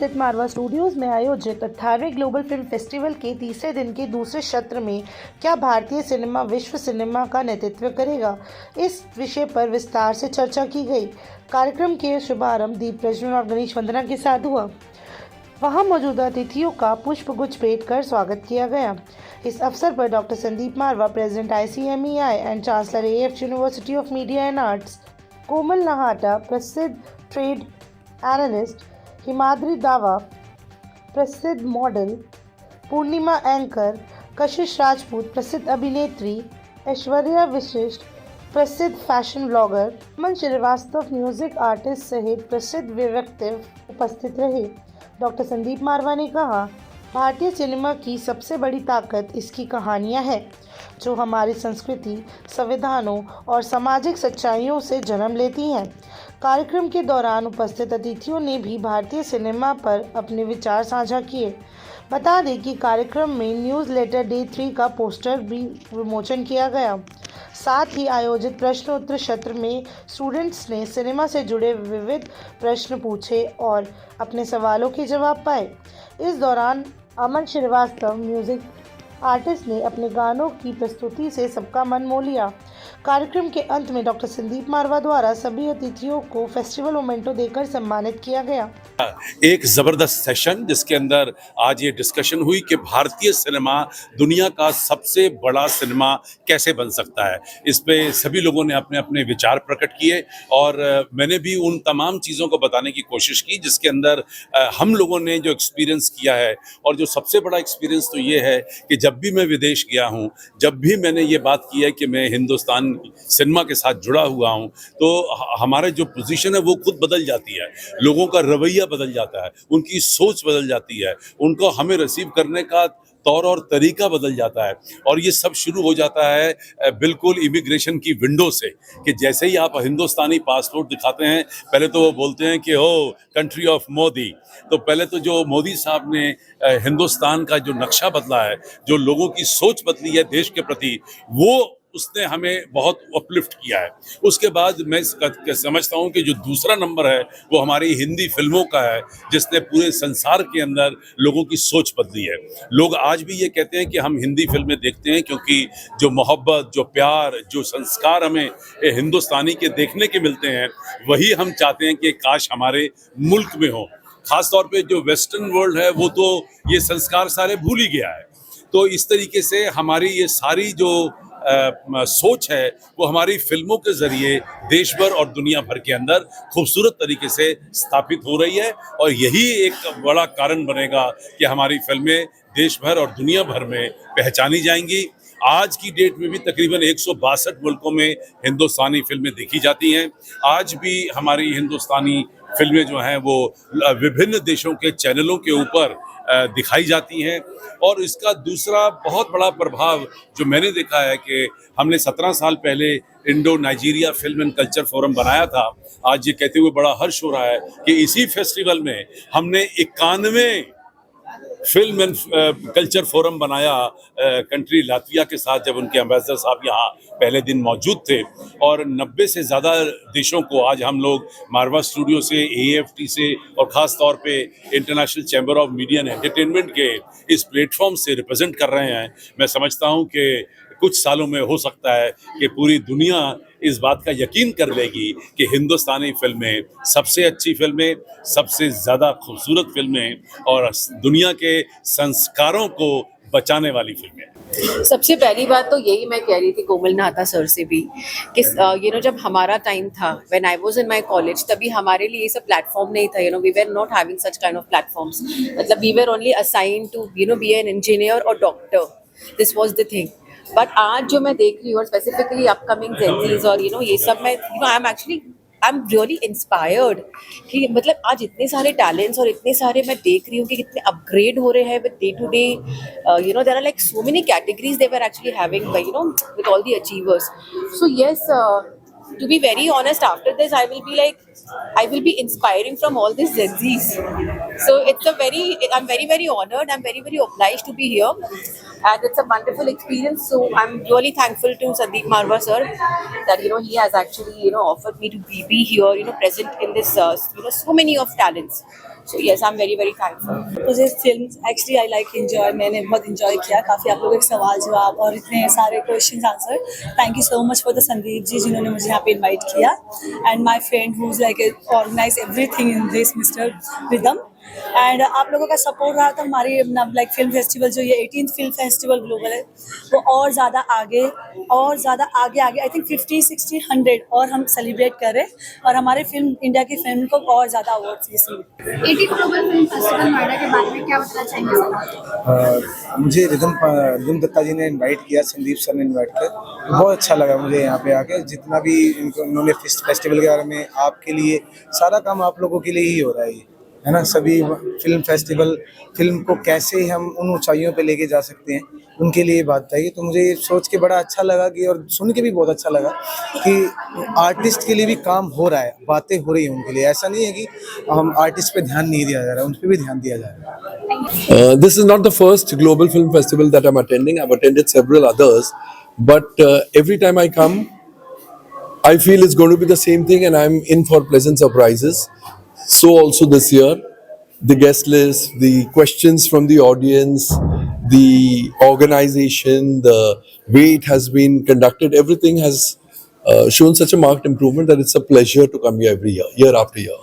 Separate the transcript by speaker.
Speaker 1: स्थित मारवा स्टूडियोज में आयोजित 18वें ग्लोबल फिल्म फेस्टिवल के तीसरे दिन के दूसरे सत्र में क्या भारतीय सिनेमा विश्व सिनेमा का नेतृत्व करेगा, इस विषय पर विस्तार से चर्चा की गई। कार्यक्रम के शुभारंभ दीप प्रज्वलन और गणेश वंदना के साथ हुआ। वहां मौजूदा अतिथियों का पुष्पगुच्छ भेंट कर स्वागत किया गया। इस अवसर पर doctor Sandeep Marwah, president ICMEI and chancellor AF university of media and arts, Komal Nahata, प्रसिद्ध ट्रेड एनालिस्ट, हिमाद्री दावा, प्रसिद्ध मॉडल, पूर्णिमा एंकर, कशिश राजपूत, प्रसिद्ध अभिनेत्री, ऐश्वर्या विशिष्ट, प्रसिद्ध फैशन ब्लॉगर, अमन श्रीवास्तव, म्यूजिक आर्टिस्ट सहित प्रसिद्ध व्यक्ति उपस्थित रहे। डॉक्टर संदीप मारवा ने कहा, भारतीय सिनेमा की सबसे बड़ी ताकत इसकी कहानियां हैं, जो हमारी संस्कृति, संविधानों और सामाजिक सच्चाइयों से जन्म लेती हैं। कार्यक्रम के दौरान उपस्थित अतिथियों ने भी भारतीय सिनेमा पर अपने विचार साझा किए। बता दें कि कार्यक्रम में न्यूज़ लेटर डे 3 का पोस्टर भी विमोचन किया गया। साथ ही आयोजित प्रश्नोत्तर सत्र में स्टूडेंट्स ने सिनेमा से जुड़े विविध प्रश्न पूछे और अपने सवालों के जवाब पाए। इस दौरान अमन श्रीवास्तव, म्यूजिक आर्टिस्ट, ने अपने गानों की प्रस्तुति से सबका मन मोह लिया। कार्यक्रम के अंत में डॉक्टर संदीप मारवा द्वारा सभी अतिथियों को फेस्टिवल मोमेंटो देकर सम्मानित किया गया।
Speaker 2: एक जबरदस्त सेशन जिसके अंदर आज ये डिस्कशन हुई कि भारतीय सिनेमा दुनिया का सबसे बड़ा सिनेमा कैसे बन सकता है। इस पे सभी लोगों ने अपने अपने विचार प्रकट किए और मैंने भी उन तमाम चीज़ों को बताने की कोशिश की जिसके अंदर हम लोगों ने जो एक्सपीरियंस किया है। और जो सबसे बड़ा एक्सपीरियंस तो ये है कि जब भी मैं विदेश गया हूँ, जब भी मैंने ये बात की है कि मैं हिंदुस्तान सिनेमा के साथ जुड़ा हुआ हूँ, तो हमारा जो पोजीशन है वो खुद बदल जाती है। लोगों का रवैया बदल जाता है, उनकी सोच बदल जाती है, उनको हमें रिसीव करने का तौर और तरीका बदल जाता है। और ये सब शुरू हो जाता है बिल्कुल इमिग्रेशन की विंडो से, कि जैसे ही आप हिंदुस्तानी पासपोर्ट दिखाते हैं, पहले तो वो बोलते हैं कि हो कंट्री ऑफ मोदी। तो पहले तो जो मोदी साहब ने हिंदुस्तान का जो नक्शा बदला है, जो लोगों की सोच बदली है देश के प्रति, वो उसने हमें बहुत अपलिफ्ट किया है। उसके बाद मैं समझता हूँ कि जो दूसरा नंबर है वो हमारी हिंदी फिल्मों का है, जिसने पूरे संसार के अंदर लोगों की सोच बदली है। लोग आज भी ये कहते हैं कि हम हिंदी फिल्में देखते हैं क्योंकि जो मोहब्बत, जो प्यार, जो संस्कार हमें हिंदुस्तानी के देखने के मिलते हैं, वही हम चाहते हैं कि काश हमारे मुल्क में हो। खास तौर पे जो वेस्टर्न वर्ल्ड है वो तो ये संस्कार सारे भूल ही गया है। तो इस तरीके से हमारी ये सारी जो सोच है वो हमारी फिल्मों के जरिए देश भर और दुनिया भर के अंदर खूबसूरत तरीके से स्थापित हो रही है। और यही एक बड़ा कारण बनेगा कि हमारी फिल्में देश भर और दुनिया भर में पहचानी जाएंगी। आज की डेट में भी तकरीबन 162 मुल्कों में हिंदुस्तानी फिल्में देखी जाती हैं। आज भी हमारी हिंदुस्तानी फिल्में जो हैं वो विभिन्न देशों के चैनलों के ऊपर दिखाई जाती हैं। और इसका दूसरा बहुत बड़ा प्रभाव जो मैंने देखा है कि हमने 17 साल पहले Indo Nigeria film and culture forum बनाया था। आज ये कहते हुए बड़ा हर्ष हो रहा है कि इसी फेस्टिवल में हमने 91 फिल्म एंड कल्चर फोरम बनाया कंट्री लातविया के साथ, जब उनके एम्बेसडर साहब यहाँ पहले दिन मौजूद थे। और 90 से ज़्यादा देशों को आज हम लोग मारवा स्टूडियो से, AFT से और ख़ास तौर पे international chamber of media and entertainment के इस प्लेटफॉर्म से रिप्रेजेंट कर रहे हैं। मैं समझता हूँ कि कुछ सालों में हो सकता है कि पूरी दुनिया इस बात का यकीन कर लेगी कि हिंदुस्तानी फिल्में सबसे अच्छी फिल्में, सबसे ज़्यादा खूबसूरत फिल्में और दुनिया के संस्कारों को बचाने वाली फिल्में।
Speaker 3: सबसे पहली बात तो यही मैं कह रही थी कोमल नाहटा सर से भी कि जब हमारा टाइम था, when I was in my college, तभी हमारे लिए ये सब प्लेटफॉर्म नहीं था। We were not having such kind of platforms. मतलब we were only assigned to be an engineer और doctor. This was the thing. But आज जो मैं देख रही हूँ, स्पेसिफिकली अपकमिंग जेनजीज और ये सब, मैं आई एम रियली इंस्पायर्ड कि मतलब आज इतने सारे टैलेंट्स और इतने सारे मैं देख रही हूँ कि कितने अपग्रेड हो रहे हैं with day to day. There are like so many categories they were actually having with all the achievers. So yes, to be very honest, after this I will be inspiring from all these Gen Zs. So I'm very honored, I'm very obliged to be here, and it's a wonderful experience. So I'm really thankful to Sandeep Marwa sir that he has actually offered me to be here, present in this so many of talents. So yes, I'm very very thankful.
Speaker 4: मुझे film actually I like enjoy, मैंने बहुत enjoy किया, काफ़ी आप लोगों के सवाल जवाब और इतने सारे questions answer. Thank you so much for the Sandeep ji जिन्होंने मुझे यहाँ पे इनवाइट किया, and my friend who is like organize everything in this mister Ridham, and आप लोगों का सपोर्ट रहा तो हमारी लाइक फिल्म फेस्टिवल जो ये 18th फिल्म फेस्टिवल ग्लोबल है वो और ज़्यादा आगे आई थिंक 50, 60, 100 और हम सेलिब्रेट करें और हमारे फिल्म इंडिया की फिल्म को और ज़्यादा awards receive.
Speaker 5: 18 global film festival Noida के बारे में क्या बताना चाहेंगे?
Speaker 6: मुझे रिदम दत्ता जी ने इनवाइट किया, संदीप सर ने इनवाइट किया, बहुत अच्छा लगा मुझे यहाँ पे आके। जितना भी उन्होंने फेस्टिवल के बारे में आपके लिए सारा काम आप लोगों के लिए ही हो रहा है ना। सभी फिल्म फेस्टिवल फिल्म को कैसे हम उन ऊंचाइयों पे लेके जा सकते हैं उनके लिए बात बताइए। तो मुझे ये सोच के बड़ा अच्छा लगा कि, और सुन के भी बहुत अच्छा लगा कि आर्टिस्ट के लिए भी काम हो रहा है, बातें हो रही हैं उनके लिए। ऐसा नहीं है कि हम आर्टिस्ट पे ध्यान नहीं दिया जा रहा है, उन पे भी ध्यान दिया जा रहा है।
Speaker 7: This is not the first global film festival that I'm attending. I've attended several others, but every time I come, I feel it's going to be the same thing, and I'm in for pleasant surprises. So also this year, the guest list, the questions from the audience, the organization, the way it has been conducted, everything has shown such a marked improvement that it's a pleasure to come here every year, year after year.